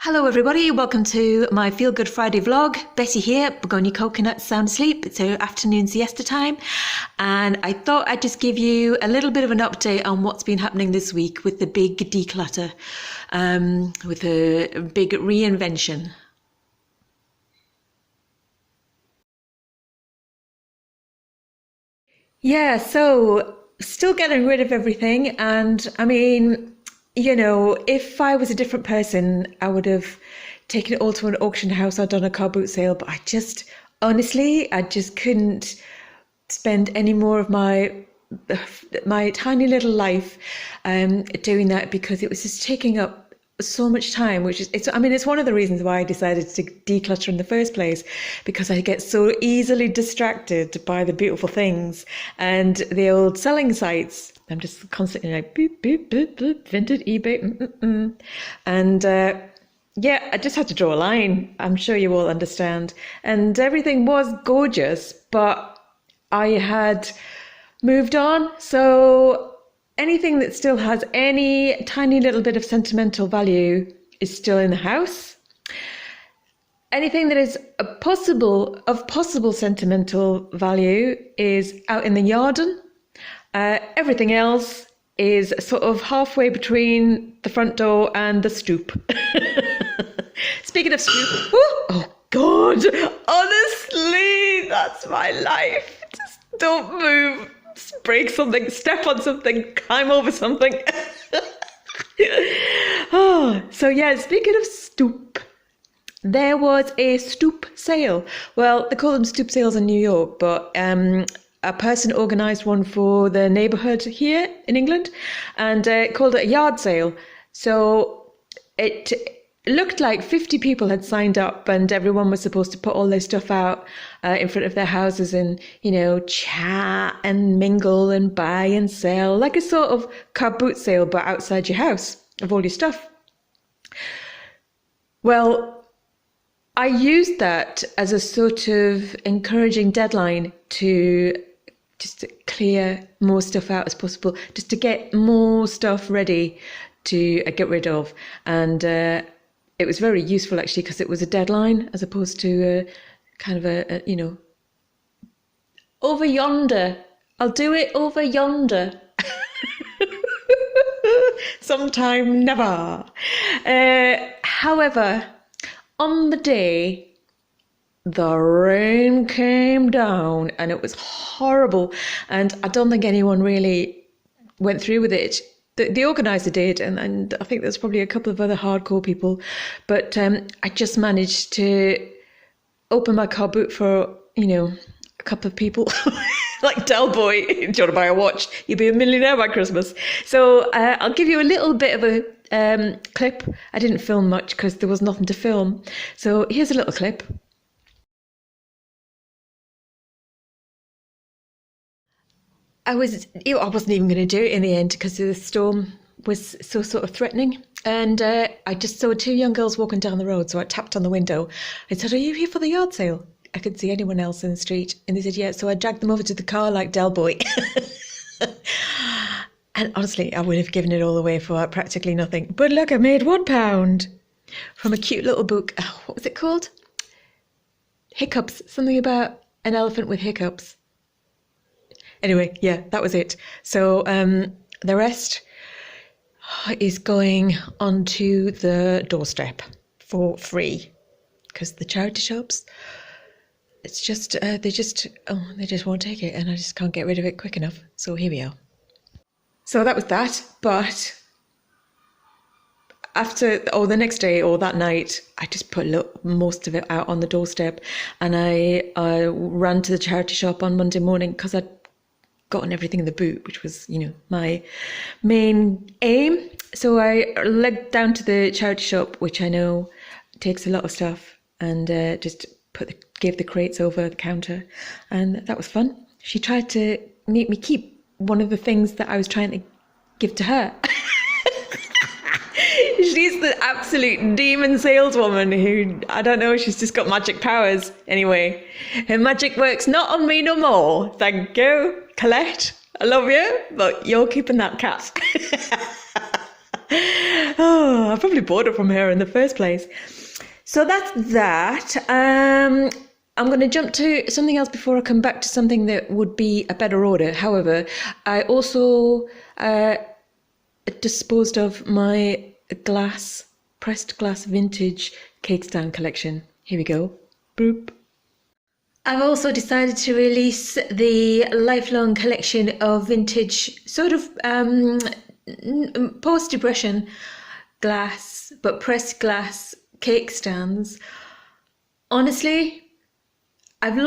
Hello everybody, welcome to my Feel Good Friday vlog. Betty here, begonia coconut, sound asleep. It's her afternoon siesta time, and I thought I'd just give you a little bit of an update on what's been happening this week with the big declutter, with a big reinvention. Yeah, so still getting rid of everything, and I mean, if I was a different person, I would have taken it all to an auction house or done a car boot sale, but honestly, I just couldn't spend any more of my tiny little life doing that because it was just taking up so much time, it's one of the reasons why I decided to declutter in the first place, because I get so easily distracted by the beautiful things and the old selling sites. I'm just constantly like boop boop boop boop, vintage eBay, and yeah, I just had to draw a line. I'm sure you all understand, and everything was gorgeous, but I had moved on, so anything that still has any tiny little bit of sentimental value is still in the house. Anything that is of possible sentimental value is out in the garden. Everything else is sort of halfway between the front door and the stoop. Speaking of stoop, oh God, honestly, that's my life. Just don't move. Break something, step on something, climb over something. So yeah, speaking of stoop, there was a stoop sale. Well, they call them stoop sales in New York, but a person organised one for the neighbourhood here in England and called it a yard sale. So it looked like 50 people had signed up, and everyone was supposed to put all their stuff out in front of their houses and, chat and mingle and buy and sell, like a sort of car boot sale, but outside your house of all your stuff. Well, I used that as a sort of encouraging deadline to just clear more stuff out as possible, just to get more stuff ready to get rid of. And it was very useful actually, because it was a deadline as opposed to kind of a over yonder. I'll do it over yonder. Sometime never. However, on the day, the rain came down and it was horrible. And I don't think anyone really went through with it. The organiser did, and I think there's probably a couple of other hardcore people, but I just managed to open my car boot for, a couple of people. Like, Del Boy, do you want to buy a watch? You'll be a millionaire by Christmas. So I'll give you a little bit of a clip. I didn't film much because there was nothing to film. So here's a little clip. I wasn't even going to do it in the end because the storm was so sort of threatening, and I just saw two young girls walking down the road, so I tapped on the window. I said, "Are you here for the yard sale?" I couldn't see anyone else in the street, and they said, "Yeah." So I dragged them over to the car like Del Boy. And honestly, I would have given it all away for practically nothing. But look, I made £1 from a cute little book. Oh, what was it called? Hiccups. Something about an elephant with hiccups. Anyway, yeah, that was it. So the rest is going onto the doorstep for free, because the charity shops, it's just they just won't take it, and I just can't get rid of it quick enough. So here we are. So that was that. But the next day or that night, I just put most of it out on the doorstep, and I ran to the charity shop on Monday morning because I'd gotten everything in the boot, which was, my main aim. So I legged down to the charity shop, which I know takes a lot of stuff, and just gave the crates over the counter, and that was fun. She tried to make me keep one of the things that I was trying to give to her. She's the absolute demon saleswoman who, I don't know, she's just got magic powers. Anyway, her magic works not on me no more. Thank you, Colette. I love you, but you're keeping that cat. Oh, I probably bought it from her in the first place. So that's that. I'm going to jump to something else before I come back to something that would be a better order. However, I also disposed of my pressed glass vintage cake stand collection. Here we go. Boop. I've also decided to release the lifelong collection of vintage sort of post-depression glass, but pressed glass cake stands. Honestly, I've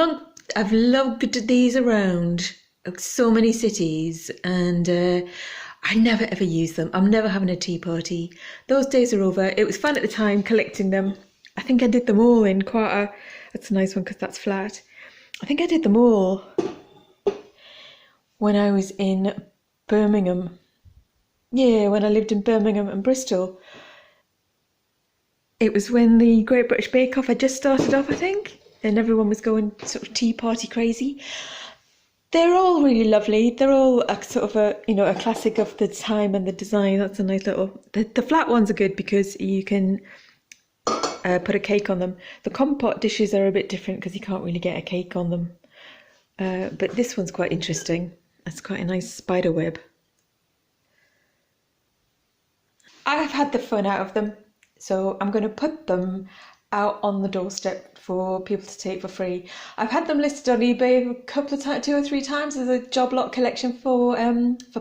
lugged these around so many cities, and I never ever use them. I'm never having a tea party. Those days are over. It was fun at the time collecting them. I think I did them all in that's a nice one because that's flat. I think I did them all when I was in Birmingham. Yeah, when I lived in Birmingham and Bristol. It was when the Great British Bake Off had just started off, I think, and everyone was going sort of tea party crazy. They're all really lovely. They're all a sort of a classic of the time and the design. That's a nice little. The flat ones are good because you can put a cake on them. The compote dishes are a bit different because you can't really get a cake on them. But this one's quite interesting. That's quite a nice spider web. I've had the fun out of them, so I'm going to put them out on the doorstep for people to take for free. I've had them listed on eBay a couple of times, 2 or 3 times, as a job lot collection for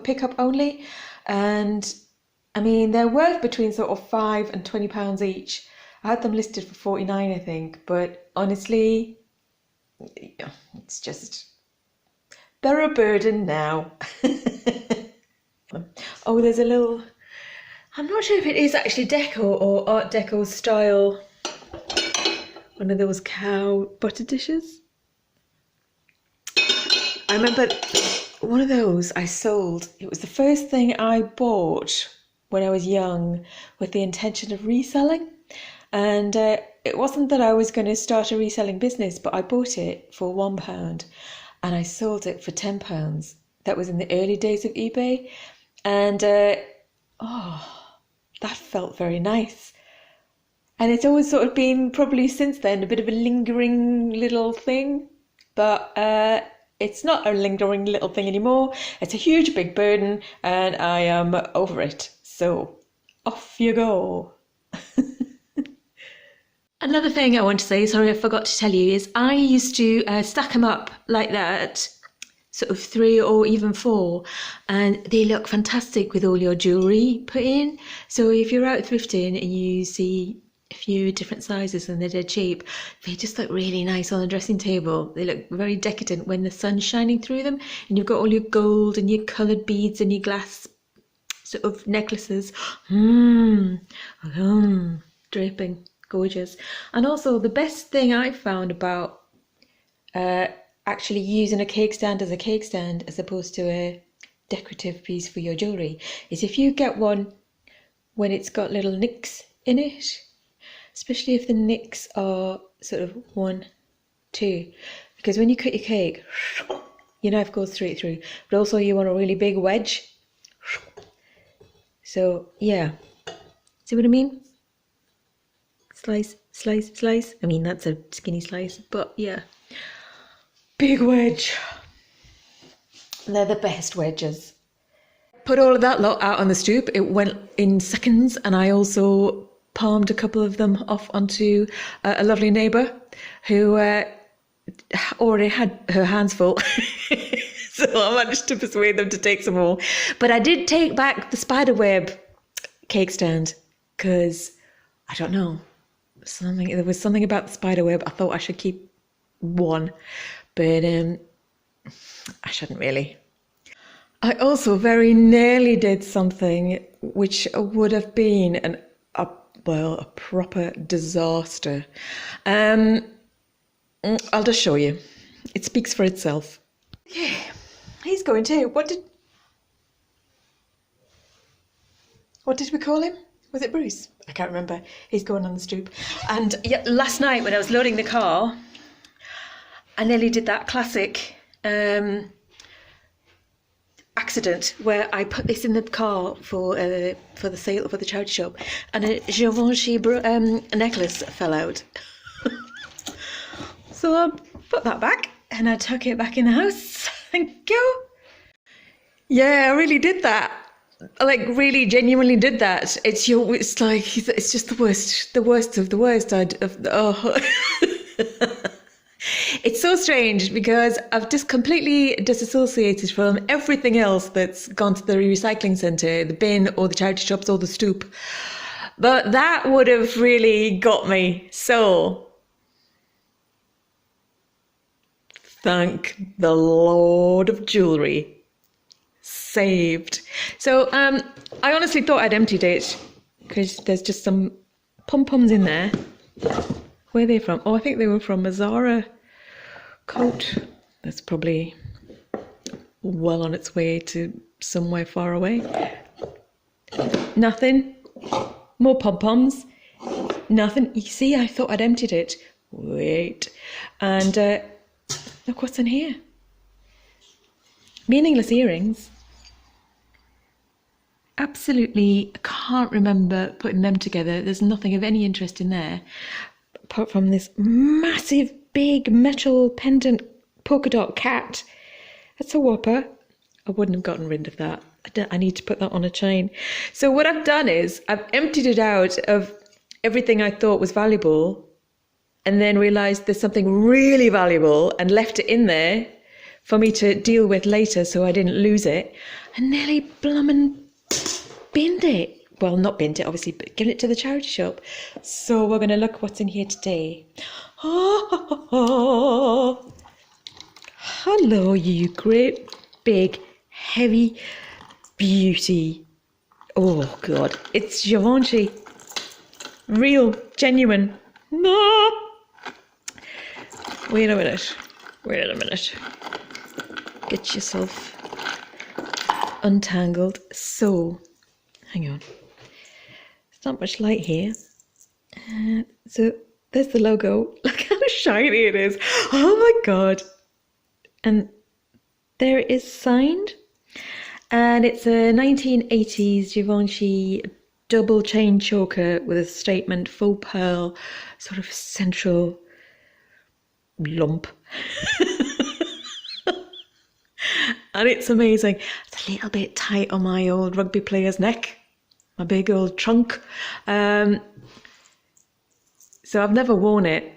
pickup only, and I mean they're worth between sort of £5 and £20 each. I had them listed for £49, I think, but honestly, it's just they're a burden now. Oh, there's a little. I'm not sure if it is actually deco or Art Deco style. One of those cow butter dishes. I remember one of those I sold. It was the first thing I bought when I was young with the intention of reselling. And it wasn't that I was going to start a reselling business, but I bought it for £1 and I sold it for £10. That was in the early days of eBay. And that felt very nice. And it's always sort of been, probably since then, a bit of a lingering little thing. But it's not a lingering little thing anymore. It's a huge big burden and I am over it. So off you go. Another thing I want to say, sorry I forgot to tell you, is I used to stack them up like that, sort of 3 or even 4, and they look fantastic with all your jewellery put in. So if you're out thrifting and you see a few different sizes and they're dead cheap, they just look really nice on the dressing table. They look very decadent when the sun's shining through them, and you've got all your gold and your coloured beads and your glass sort of necklaces. Draping. Gorgeous. And also the best thing I found about actually using a cake stand as a cake stand as opposed to a decorative piece for your jewellery is if you get one when it's got little nicks in it, especially if the nicks are sort of 1, 2, because when you cut your cake, your knife goes straight through, but also you want a really big wedge. So yeah, see what I mean? Slice, slice, slice. I mean, that's a skinny slice, but yeah. Big wedge. They're the best wedges. Put all of that lot out on the stoop. It went in seconds, and I also palmed a couple of them off onto a lovely neighbour who already had her hands full. So I managed to persuade them to take some more. But I did take back the spiderweb cake stand because, I don't know, there was something about the spiderweb. I thought I should keep one, but I shouldn't really. I also very nearly did something which would have been a proper disaster. I'll just show you. It speaks for itself. Yeah, he's going too. What did we call him? Was it Bruce? I can't remember. He's going on the stoop. And yeah, last night when I was loading the car, I nearly did that classic. I accident where I put this in the car for the sale for the charity shop, and a Givenchy necklace fell out. So I put that back and I took it back in the house. Thank you. Yeah, I really did that. Like, really genuinely did that. It's just the worst of the worst. It's so strange because I've just completely disassociated from everything else that's gone to the recycling centre, the bin or the charity shops or the stoop. But that would have really got me. So thank the Lord of jewellery. Saved. So I honestly thought I'd emptied it because there's just some pom-poms in there. Where are they from? Oh, I think they were from a Zara coat. That's probably well on its way to somewhere far away. Nothing. More pom-poms. Nothing. You see, I thought I'd emptied it. Wait. And look what's in here. Meaningless earrings. Absolutely can't remember putting them together. There's nothing of any interest in there, apart from this massive, big metal pendant polka dot cat. That's a whopper. I wouldn't have gotten rid of that. I need to put that on a chain. So what I've done is I've emptied it out of everything I thought was valuable, and then realised there's something really valuable and left it in there for me to deal with later so I didn't lose it, and nearly blummin' binned it. Well, not binned it, obviously, but given it to the charity shop. So we're going to look what's in here today. Oh, hello, you great, big, heavy beauty. Oh, God. It's Givenchy. Real, genuine. No. Wait a minute. Get yourself untangled. So, hang on. There's not much light here. So, there's the logo. Look how shiny it is. Oh my God. And there it is signed. And it's a 1980s Givenchy double chain choker with a statement, faux pearl, sort of central lump. And it's amazing. It's a little bit tight on my old rugby player's neck, my big old trunk. So I've never worn it,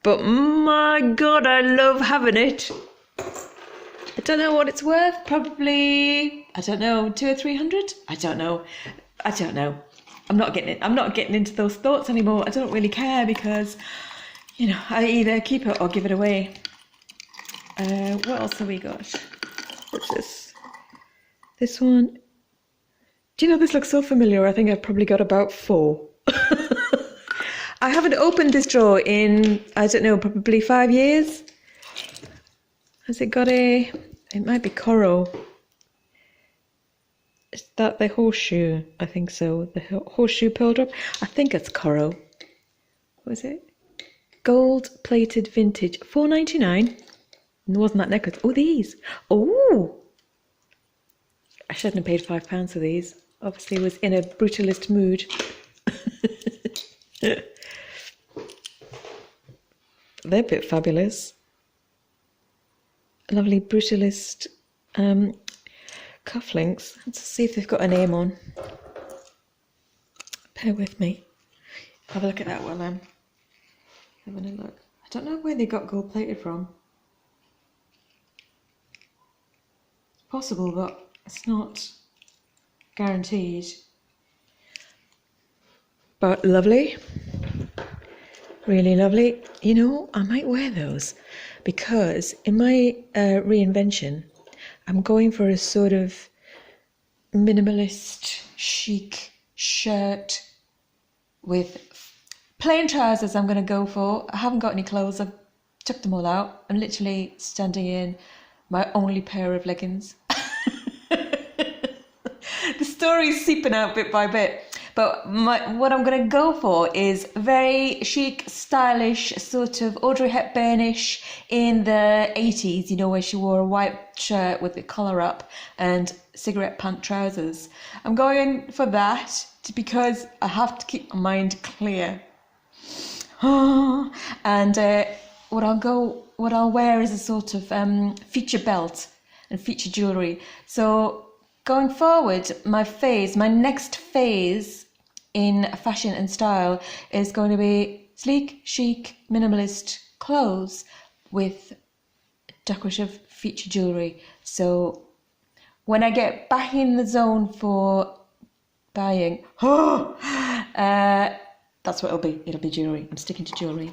but my God, I love having it. I don't know what it's worth. Probably, I don't know, 200 or 300. I don't know. I'm not getting into those thoughts anymore. I don't really care because, you know, I either keep it or give it away. What else have we got? What's this? This one. Do you know, this looks so familiar. I think I've probably got about 4. I haven't opened this drawer in, I don't know, probably 5 years. Has it got it might be coral. Is that the horseshoe? I think so. The horseshoe pearl drop. I think it's coral. What is it? Gold plated vintage. $4.99. And wasn't that necklace? Oh, these. Oh! I shouldn't have paid £5 for these. Obviously was in a brutalist mood. They're a bit fabulous. Lovely brutalist cufflinks. Let's see if they've got a name on. Bear with me. Have a look at that while I'm having a look. I don't know where they got gold plated from. It's possible, but it's not guaranteed. But lovely. Really lovely. You know, I might wear those because in my reinvention, I'm going for a sort of minimalist, chic shirt with plain trousers. I'm going to go for. I haven't got any clothes. I've chucked them all out. I'm literally standing in my only pair of leggings. The story's seeping out bit by bit. But what I'm going to go for is very chic, stylish, sort of Audrey Hepburnish in the 80s, you know, where she wore a white shirt with the collar up and cigarette pant trousers. I'm going for that because I have to keep my mind clear. And what I'll wear is a sort of feature belt and feature jewellery. So going forward, my next phase in fashion and style is going to be sleek, chic, minimalist clothes with decorative feature jewellery. So when I get back in the zone for buying, that's what it'll be. It'll be jewellery. I'm sticking to jewellery.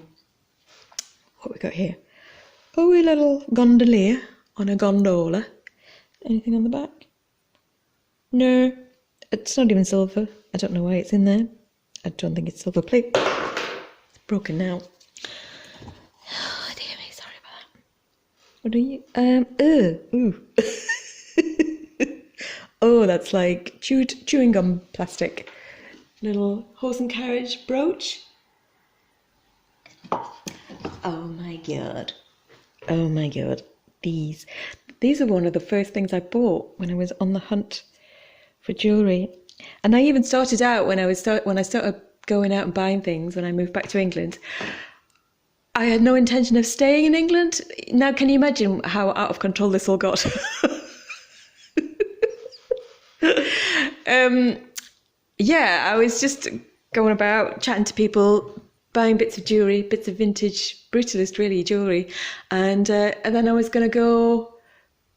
What we got here? Oh, a little gondolier on a gondola. Anything on the back? No, it's not even silver. I don't know why it's in there. I don't think it's silver plate. It's broken now. Oh dear me, sorry about that. What are you? Ooh. Oh, that's like chewing gum plastic. Little horse and carriage brooch. Oh my god. Oh my god. These are one of the first things I bought when I was on the hunt for jewellery. And I even started out when I started going out and buying things when I moved back to England. I had no intention of staying in England. Now can you imagine how out of control this all got? Yeah, I was just going about chatting to people, buying bits of jewellery, bits of vintage brutalist really jewellery, and then I was going to go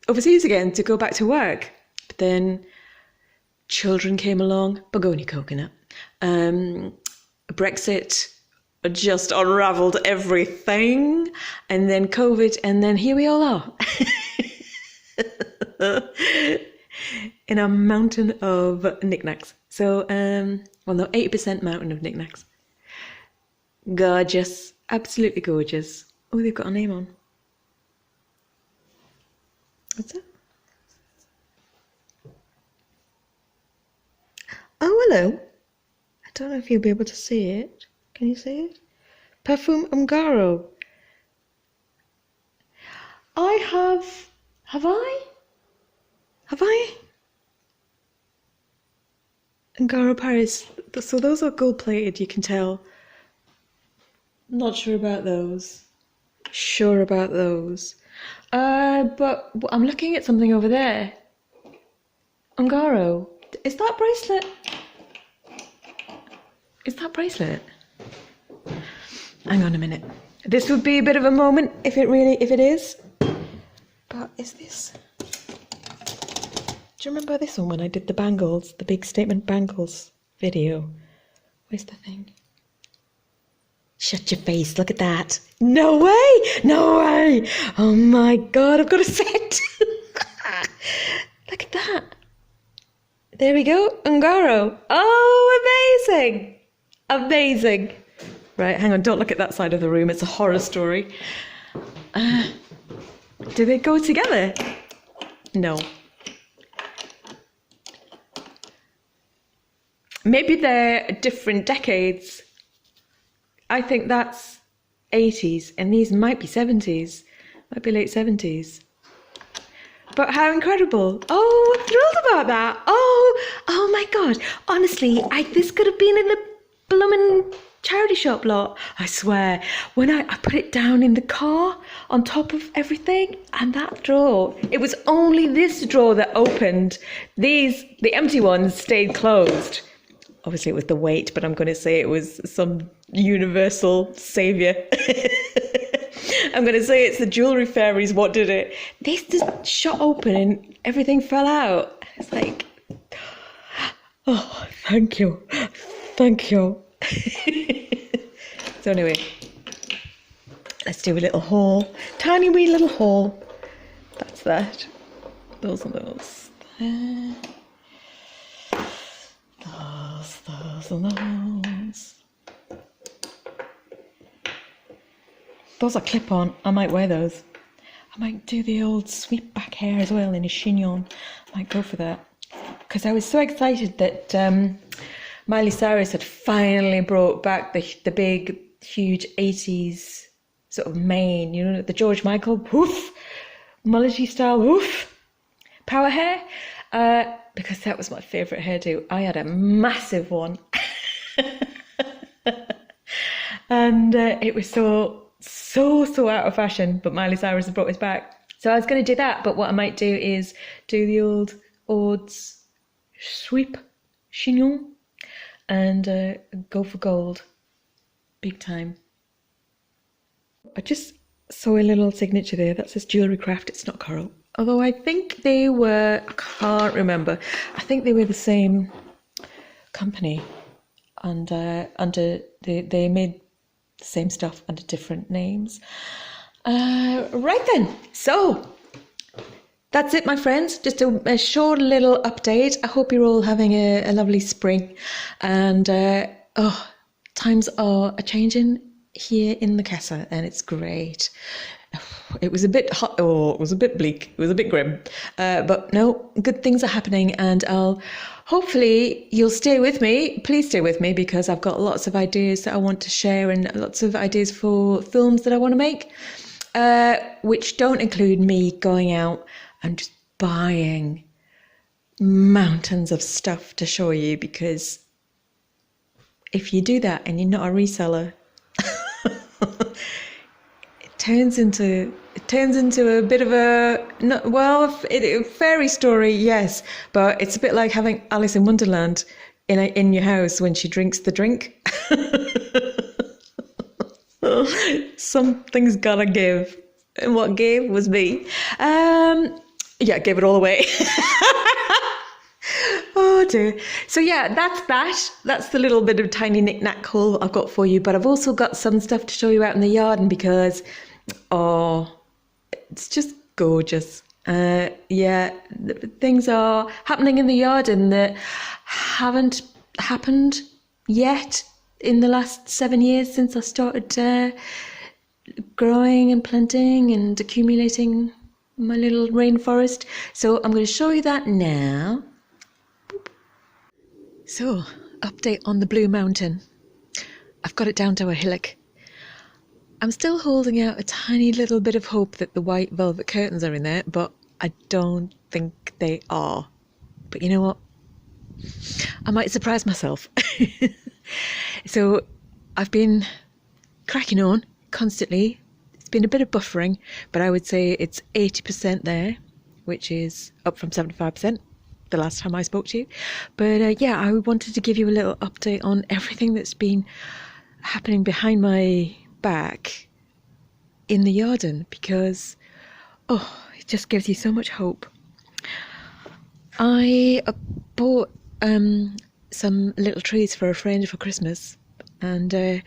overseas again to go back to work. But then children came along, Begonia coconut, Brexit just unravelled everything, and then COVID, and then here we all are. In a mountain of knickknacks. So, well, no, 80% mountain of knickknacks. Gorgeous, absolutely gorgeous. Oh, they've got a name on. What's that? Oh, hello. I don't know if you'll be able to see it. Can you see it? Perfume Ungaro. Have I? Ungaro Paris. So those are gold plated, you can tell. Not sure about those. Sure about those. But I'm looking at something over there. Ungaro. Is that bracelet? Is that bracelet? Hang on a minute. This would be a bit of a moment if it is. But is this? Do you remember this one when I did the bangles, the big statement bangles video? Where's the thing? Shut your face, look at that. No way! No way! Oh my god, I've got a set! Look at that. There we go, Ungaro. Oh, amazing! Amazing. Right, hang on, don't look at that side of the room, it's a horror story. Do they go together? No. Maybe they're different decades. I think that's 80s, and these might be 70s. Might be late 70s. But how incredible. Oh, I'm thrilled about that. Oh my God. Honestly, this could have been in the blooming charity shop lot. I swear. When I put it down in the car on top of everything, and that drawer, it was only this drawer that opened. The empty ones stayed closed. Obviously it was the weight, but I'm going to say it was some universal saviour. I'm going to say it's the jewellery fairies what did it. This just shot open and everything fell out. It's like, oh, thank you. Thank you. So anyway, let's do a little haul. Tiny wee little haul. That's that. Those and those. Those and those. Those are clip-on. I might wear those. I might do the old sweep back hair as well in a chignon. I might go for that. Because I was so excited that Miley Cyrus had finally brought back the big, huge 80s sort of mane, you know, the George Michael, woof, mullety style, woof, power hair, because that was my favourite hairdo. I had a massive one. And it was so out of fashion, but Miley Cyrus has brought it back. So I was going to do that, but what I might do is do the old Odds sweep chignon and go for gold. Big time. I just saw a little signature there that says Jewellery Craft. It's not coral. Although I think they were, I can't remember. I think they were the same company. And they made the same stuff under different names. Right then, so that's it, my friends. Just a short little update. I hope you're all having a lovely spring, and times are changing here in the Casa, and it's great. It was a bit hot, it was a bit bleak, it was a bit grim, but no, good things are happening, and hopefully you'll stay with me. Please stay with me, because I've got lots of ideas that I want to share, and lots of ideas for films that I want to make, which don't include me going out and just buying mountains of stuff to show you, because if you do that and you're not a reseller, it turns into a bit of a fairy story, yes, but it's a bit like having Alice in Wonderland in your house when she drinks the drink. Something's gotta give, and what gave was me. Yeah, I gave it all away. Oh dear. So yeah, that's the little bit of tiny knick-knack haul I've got for you, but I've also got some stuff to show you out in the garden, because it's just gorgeous. Yeah, things are happening in the garden that haven't happened yet in the last 7 years since I started growing and planting and accumulating my little rainforest. So I'm going to show you that now. So, update on the Blue Mountain. I've got it down to a hillock. I'm still holding out a tiny little bit of hope that the white velvet curtains are in there, but I don't think they are. But you know what? I might surprise myself. So I've been cracking on constantly. It's been a bit of buffering, but I would say it's 80% there, which is up from 75% the last time I spoke to you. But yeah, I wanted to give you a little update on everything that's been happening behind my back in the garden, because it just gives you so much hope. I bought some little trees for a friend for Christmas, and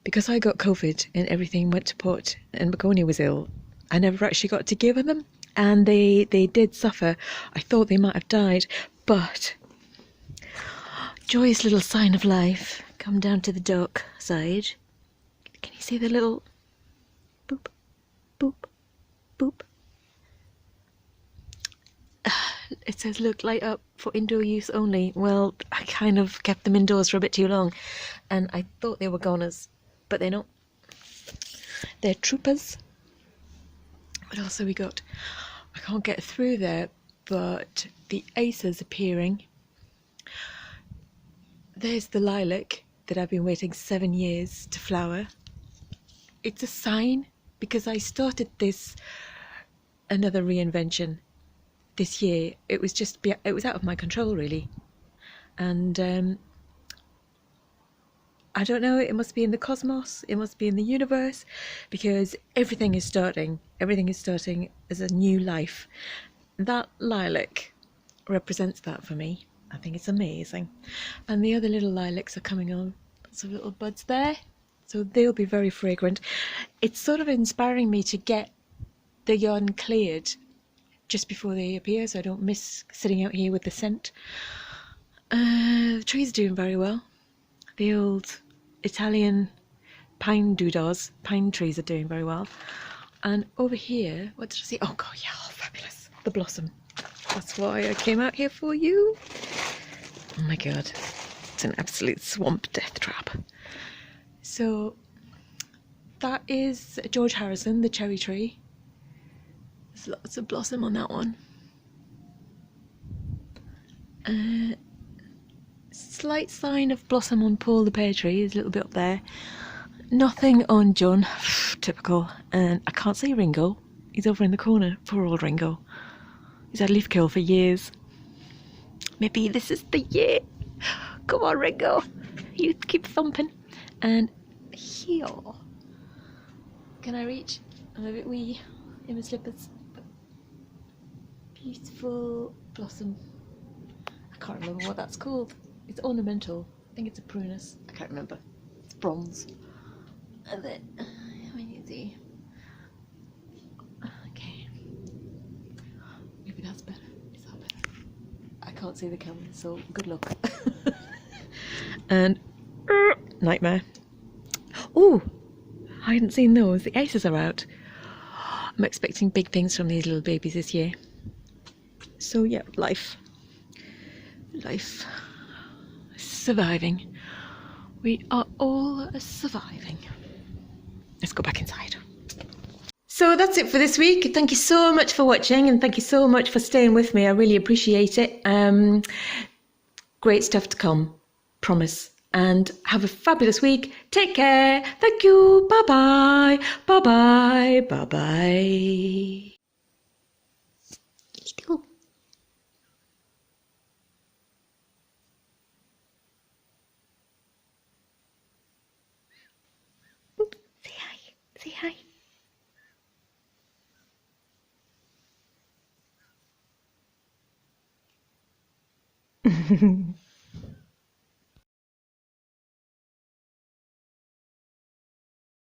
because I got COVID and everything went to pot and Begonia was ill, I never actually got to give them, and they did suffer. I thought they might have died, but joyous little sign of life. Come down to the dark side. Can you see the little boop, boop, boop? It says, look, light up for indoor use only. Well, I kind of kept them indoors for a bit too long, and I thought they were goners, but they're not. They're troopers. What else have we got? I can't get through there, but the acer's appearing. There's the lilac that I've been waiting 7 years to flower. It's a sign, because I started another reinvention this year. It was out of my control, really, and I don't know, it must be in the cosmos, it must be in the universe, because everything is starting as a new life. That lilac represents that for me. I think it's amazing. And the other little lilacs are coming on, lots of little buds there, so they'll be very fragrant. It's sort of inspiring me to get the yarn cleared just before they appear, so I don't miss sitting out here with the scent. The trees are doing very well. The old Italian pine trees are doing very well. And over here, what did I see? Oh god, yeah, fabulous. The blossom. That's why I came out here for you. Oh my god. It's an absolute swamp death trap. So that is George Harrison, the cherry tree. There's lots of blossom on that one. Slight sign of blossom on Paul the pear tree, is a little bit up there. Nothing on John, typical. And I can't see Ringo. He's over in the corner. Poor old Ringo. He's had leaf curl for years. Maybe this is the year. Come on, Ringo. You keep thumping. And here. Can I reach? I'm a bit wee in my slippers. Beautiful blossom. I can't remember what that's called. It's ornamental. I think it's a prunus. I can't remember. It's bronze. And then, let me see. Okay. Maybe that's better. Is that better? I can't see the camera, so good luck. And nightmare. Oh, I hadn't seen those. The aces are out. I'm expecting big things from these little babies this year. So yeah, life. Surviving. We are all surviving. Let's go back inside. So that's it for this week. Thank you so much for watching, and thank you so much for staying with me. I really appreciate it. Great stuff to come, promise. And have a fabulous week. Take care. Thank you. Bye-bye. Bye-bye. Bye-bye. Say hi.